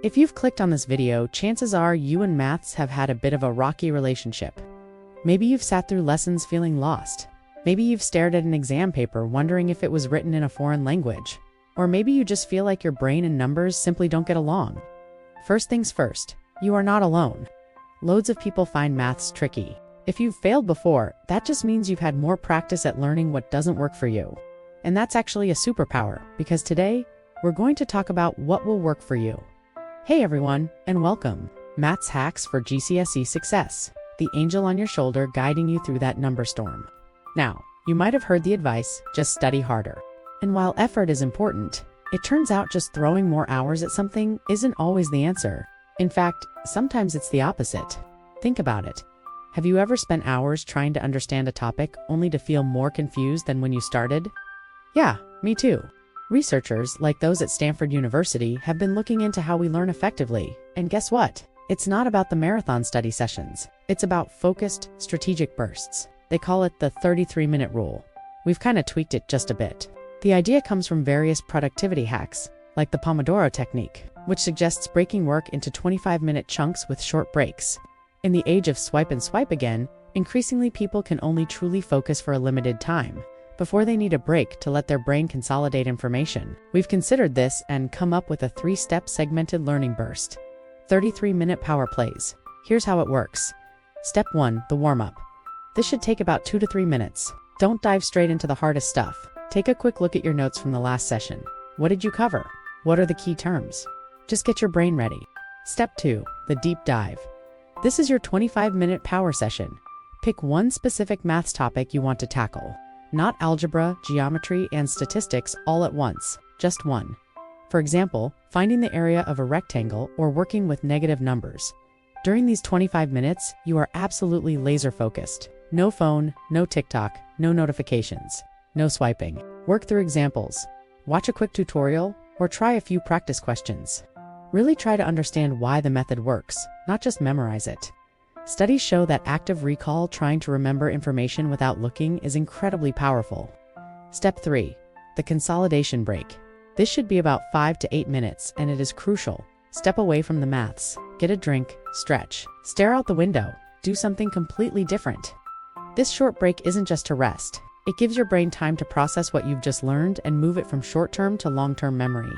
If you've clicked on this video, chances are you and maths have had a bit of a rocky relationship. Maybe you've sat through lessons feeling lost. Maybe you've stared at an exam paper wondering if it was written in a foreign language. Or maybe you just feel like your brain and numbers simply don't get along. First things first, you are not alone. Loads of people find maths tricky. If you've failed before, that just means you've had more practice at learning what doesn't work for you. And that's actually a superpower, because today, we're going to talk about what will work for you. Hey everyone, and welcome. Maths Hacks for GCSE Success, the angel on your shoulder guiding you through that number storm. Now, you might have heard the advice, just study harder. And while effort is important, it turns out just throwing more hours at something isn't always the answer. In fact, sometimes it's the opposite. Think about it. Have you ever spent hours trying to understand a topic only to feel more confused than when you started? Yeah, me too. Researchers, like those at Stanford University, have been looking into how we learn effectively. And guess what? It's not about the marathon study sessions. It's about focused, strategic bursts. They call it the 33-minute rule. We've kind of tweaked it just a bit. The idea comes from various productivity hacks, like the Pomodoro technique, which suggests breaking work into 25-minute chunks with short breaks. In the age of swipe and swipe again, increasingly people can only truly focus for a limited time before they need a break to let their brain consolidate information. We've considered this and come up with a 3-step segmented learning burst. 33-minute power plays. Here's how it works. Step 1, the warm-up. This should take about 2 to 3 minutes. Don't dive straight into the hardest stuff. Take a quick look at your notes from the last session. What did you cover? What are the key terms? Just get your brain ready. Step 2, the deep dive. This is your 25-minute power session. Pick one specific maths topic you want to tackle. Not algebra, geometry, and statistics all at once, just one. For example, finding the area of a rectangle or working with negative numbers. During these 25 minutes, you are absolutely laser-focused. No phone, no TikTok, no notifications, no swiping. Work through examples. Watch a quick tutorial, or try a few practice questions. Really try to understand why the method works, not just memorize it. Studies show that active recall, trying to remember information without looking, is incredibly powerful. Step 3, the consolidation break. This should be about 5 to 8 minutes, and it is crucial. Step away from the maths, get a drink, stretch, stare out the window, do something completely different. This short break isn't just to rest. It gives your brain time to process what you've just learned and move it from short-term to long-term memory.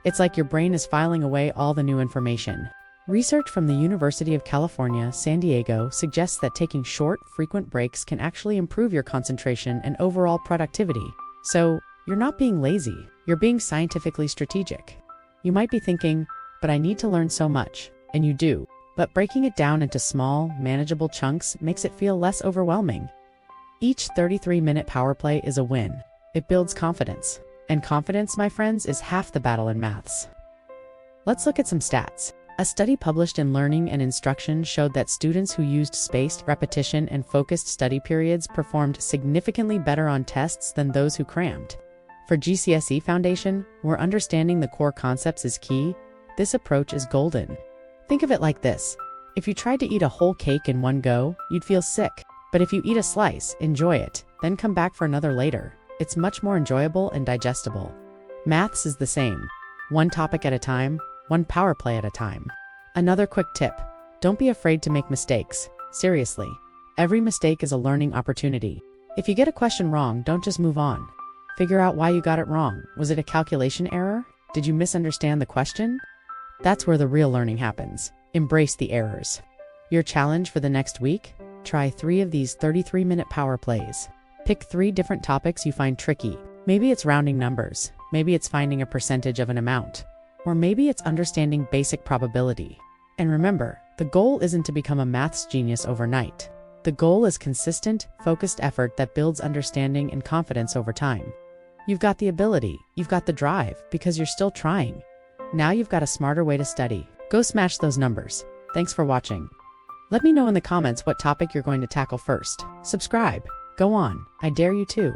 It's like your brain is filing away all the new information. Research from the University of California, San Diego suggests that taking short, frequent breaks can actually improve your concentration and overall productivity. So, you're not being lazy, you're being scientifically strategic. You might be thinking, but I need to learn so much, and you do. But breaking it down into small, manageable chunks makes it feel less overwhelming. Each 33-minute power play is a win. It builds confidence. And confidence, my friends, is half the battle in maths. Let's look at some stats. A study published in Learning and Instruction showed that students who used spaced, repetition, and focused study periods performed significantly better on tests than those who crammed. For GCSE Foundation, where understanding the core concepts is key, this approach is golden. Think of it like this. If you tried to eat a whole cake in one go, you'd feel sick. But if you eat a slice, enjoy it, then come back for another later. It's much more enjoyable and digestible. Maths is the same. One topic at a time, one power play at a time. Another quick tip. Don't be afraid to make mistakes. Seriously. Every mistake is a learning opportunity. If you get a question wrong, don't just move on. Figure out why you got it wrong. Was it a calculation error? Did you misunderstand the question? That's where the real learning happens. Embrace the errors. Your challenge for the next week? Try 3 of these 33-minute power plays. Pick 3 different topics you find tricky. Maybe it's rounding numbers. Maybe it's finding a percentage of an amount. Or maybe it's understanding basic probability. And remember, the goal isn't to become a maths genius overnight. The goal is consistent, focused effort that builds understanding and confidence over time. You've got the ability, you've got the drive, because you're still trying. Now you've got a smarter way to study. Go smash those numbers. Thanks for watching. Let me know in the comments what topic you're going to tackle first. Subscribe. Go on, I dare you to.